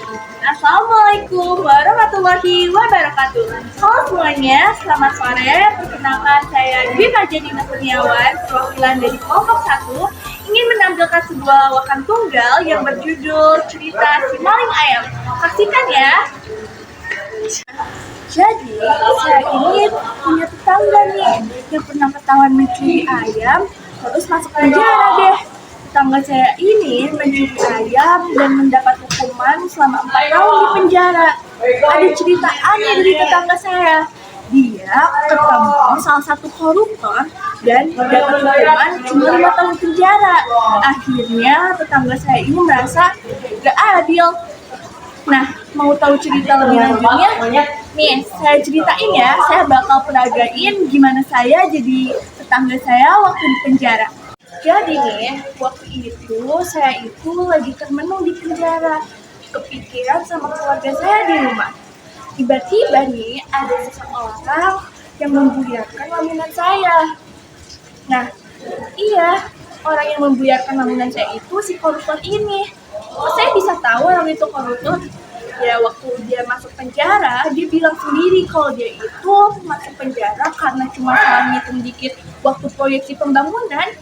Assalamualaikum warahmatullahi wabarakatuh. Halo semuanya, selamat sore. Perkenalkan saya Dwi Fajadina Kurniawan, perwakilan dari kelompok 1, ingin menampilkan sebuah lawakan tunggal yang berjudul Cerita Si Maling Ayam. Saksikan ya. Jadi, saya ini punya tetangga nih yang pernah ketahuan mencuri ayam, terus masuk penjara deh. Tetangga saya ini mencuri ayam dan mendapat hukuman selama 4 tahun di penjara. Ada cerita aneh dari tetangga saya. Dia ketemu salah satu koruptor dan dapat hukuman cuma 5 tahun penjara. Akhirnya tetangga saya ini merasa gak adil. Nah, mau tahu cerita lebih lanjutnya? Nih, saya ceritain ya. Saya bakal peragain gimana saya jadi tetangga saya waktu di penjara. Jadi nih, waktu itu saya itu lagi termenung di penjara, kepikiran sama keluarga saya di rumah. Tiba-tiba nih ada seseorang yang membuyarkan lamunan saya. Nah, iya, orang yang membuyarkan lamunan saya itu si koruptor ini. Kok saya bisa tahu orang itu koruptor? Ya waktu dia masuk penjara, dia bilang sendiri kalau dia itu masuk penjara karena cuma salah ngitung dikit waktu proyeksi pembangunan.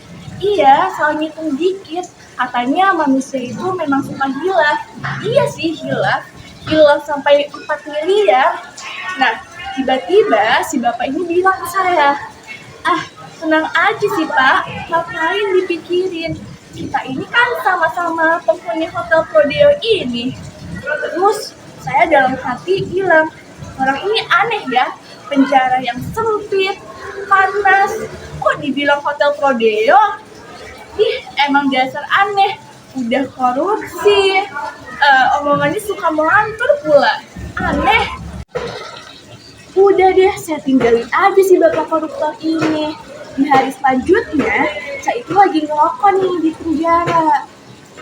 Iya, salah ngitung dikit. Katanya manusia itu memang suka hilaf. Iya sih, hilaf sampai 4 miliar. Nah, tiba-tiba si bapak ini bilang ke saya, tenang aja sih Pak, ngapain dipikirin? Kita ini kan sama-sama penghuni Hotel Prodeo ini. Terus saya dalam hati bilang, orang ini aneh ya, penjara yang sempit, panas, kok dibilang Hotel Prodeo? Emang dasar aneh, udah korupsi, omongannya suka melantur pula, aneh. Udah deh, saya tinggalin aja si bapak koruptor ini. Di hari selanjutnya, saya itu lagi ngerokok nih di penjara.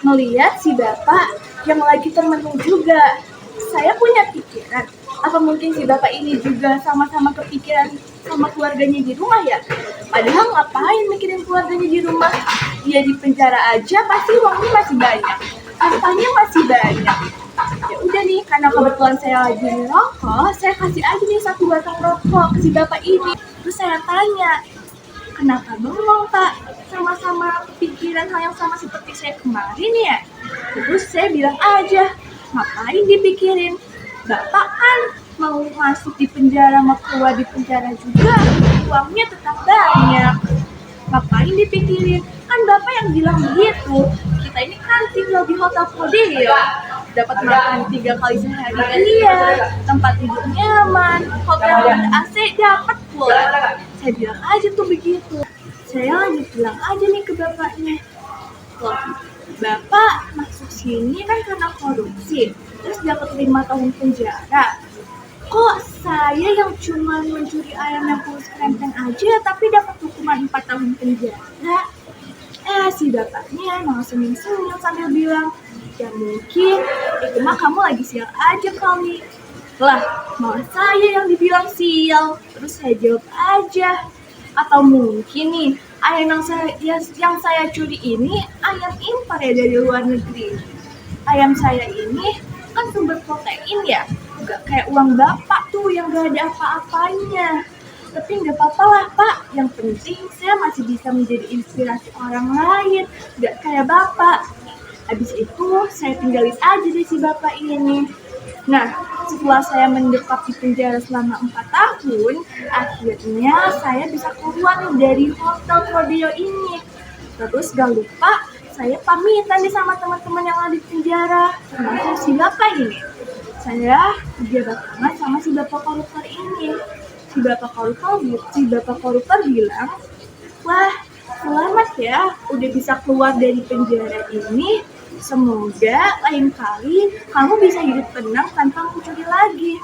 Ngeliat si bapak yang lagi termenung juga. Saya punya pikiran, apa mungkin si bapak ini juga sama-sama kepikiran sama keluarganya di rumah ya? Padahal ngapain mikirin keluarganya di rumah? Dia di penjara aja pasti uangnya masih banyak, hartanya masih banyak. Ya udah nih, karena kebetulan saya lagi ngerokok, saya kasih aja nih 1 batang rokok ke si bapak ini. Terus saya tanya, kenapa bengong Pak? Sama-sama pikiran hal yang sama seperti saya kemarin ya? Terus saya bilang aja, ngapain dipikirin? Bapak kan mau masuk di penjara, mau keluar di penjara juga, uangnya tetap banyak. Ngapain dipikirin? Kan Bapak yang bilang begitu. Kita ini kan tinggal di Hotel Prodeo, dapat makan 3 kali sehari, iya, tempat tidur nyaman, hotel AC dapat pula. Saya bilang aja tuh begitu. Saya lagi bilang aja nih ke bapaknya, loh, Bapak masuk sini kan karena korupsi, terus dapat 5 tahun penjara. Kok saya yang cuma mencuri ayam yang pulus krempeng aja tapi dapat hukuman 4 tahun penjara? Si bapaknya malah senyum-senyum sambil bilang, ya mungkin itu mah kamu lagi sial aja kali. Lah, malah saya yang dibilang sial. Terus saya jawab aja, atau mungkin nih ayam yang saya curi ini ayam impor ya dari luar negeri. Ayam saya ini kan sumber protein ya, gak kayak uang bapak tuh yang gak ada apa-apanya. Tapi gak apa-apa lah Pak, yang penting saya masih bisa menjadi inspirasi orang lain, gak kayak bapak. Habis itu saya tinggalin aja deh si bapak ini. Nah, setelah saya mendekap di penjara selama 4 tahun, akhirnya saya bisa keluar dari Hotel Prodeo ini. Terus gak lupa, saya pamitan nih sama teman-teman yang ada di penjara, termasuk si bapak ini. Saya berjabat tangan sama si bapak koruptor ini. Si bapak koruptor bilang, wah, selamat ya, udah bisa keluar dari penjara ini. Semoga lain kali kamu bisa hidup tenang tanpa mencuri lagi.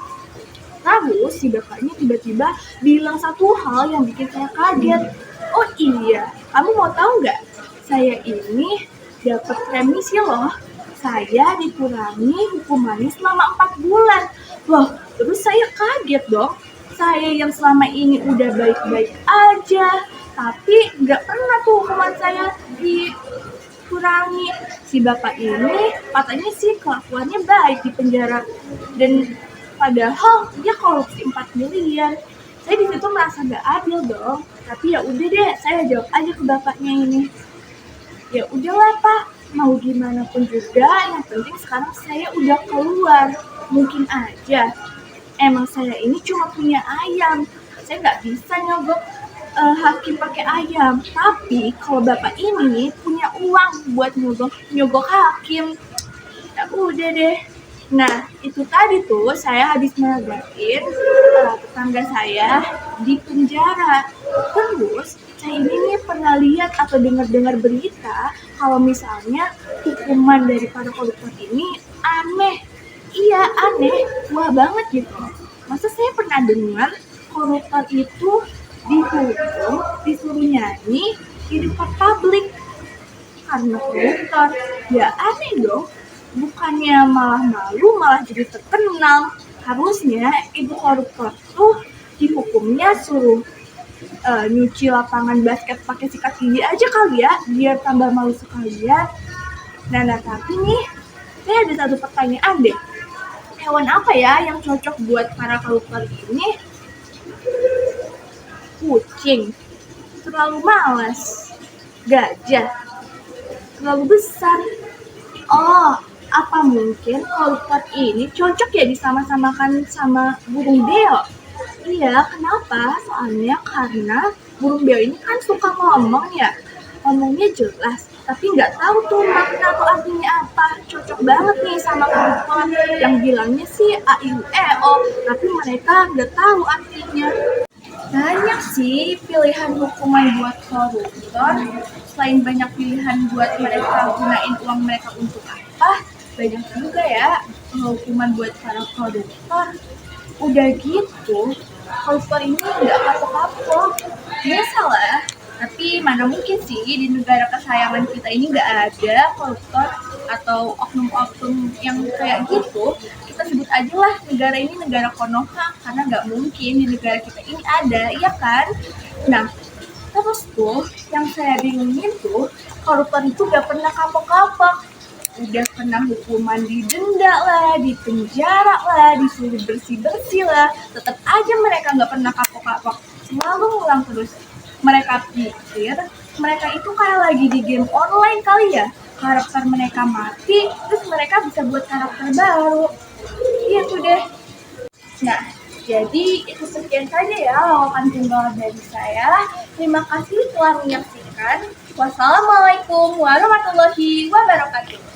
Terus si bapaknya tiba-tiba bilang satu hal yang bikin saya kaget. Oh iya, kamu mau tahu nggak? Saya ini dapat remisi loh. Saya dikurangi hukumannya selama 4 bulan. Loh, terus saya kaget dong. Saya yang selama ini udah baik-baik aja, tapi nggak pernah tuh hukuman saya dikurangi. Si bapak ini katanya sih kelakuannya baik di penjara, dan padahal dia korupsi 4 miliar. Saya di situ merasa gak adil dong. Tapi ya udah deh, saya jawab aja ke bapaknya ini. Ya udahlah Pak, mau gimana pun juga, yang penting sekarang saya udah keluar. Mungkin aja emang saya ini cuma punya ayam, saya nggak bisa nyogok hakim pakai ayam. Tapi kalau bapak ini punya uang buat nyogok hakim, ya udah deh. Nah, itu tadi tuh saya habis ngeliatin tetangga saya di penjara. Terus saya ini nih pernah lihat atau dengar berita kalau misalnya hukuman dari para koruptor ini aneh. Iya, aneh. Wah banget gitu. Masa saya pernah dengar koruptor itu dihukum, disuruh nyanyi di depan publik karena koruptor. Ya aneh dong. Bukannya malah malu, malah jadi terkenal. Harusnya ibu koruptor tuh dihukumnya suruh nyuci lapangan basket pakai sikat gigi aja kali ya, biar tambah malu sekalian. Nah tapi nih, saya ada satu pertanyaan deh. Hewan apa ya yang cocok buat para koruptor ini? Kucing, terlalu malas. Gajah, terlalu besar. Oh, apa mungkin koruptor ini cocok ya disama-samakan sama burung beo? Iya, kenapa? Soalnya karena burung beo ini kan suka ngomong ya. Ngomongnya jelas, tapi nggak tahu tuh makna atau artinya apa. Cocok banget nih sama koruptor yang bilangnya sih a i u e o, tapi mereka nggak tahu artinya. Banyak sih pilihan hukuman buat koruptor. Selain banyak pilihan buat mereka gunain uang mereka untuk apa, banyak juga ya hukuman buat para koruptor. Udah gitu, koruptor ini nggak kapok-kapok. Biasalah, tapi mana mungkin sih di negara kesayangan kita ini nggak ada koruptor atau oknum-oknum yang kayak gitu. Kita sebut aja lah negara ini negara Konoha, karena nggak mungkin di negara kita ini ada, iya kan? Nah, terus tuh yang saya bingungin tuh, koruptor itu gak pernah kapok-kapok. Udah kena hukuman didenda lah, di penjara lah, disuruh bersih-bersih lah, tetap aja mereka nggak pernah kapok-kapok. Selalu ngulang terus. Mereka pikir mereka itu kayak lagi di game online kali ya. Karakter mereka mati, terus mereka bisa buat karakter baru. Iya tuh deh. Nah, jadi itu sekian saja ya lawakan tunggal dari saya. Terima kasih telah menyaksikan. Wassalamualaikum warahmatullahi wabarakatuh.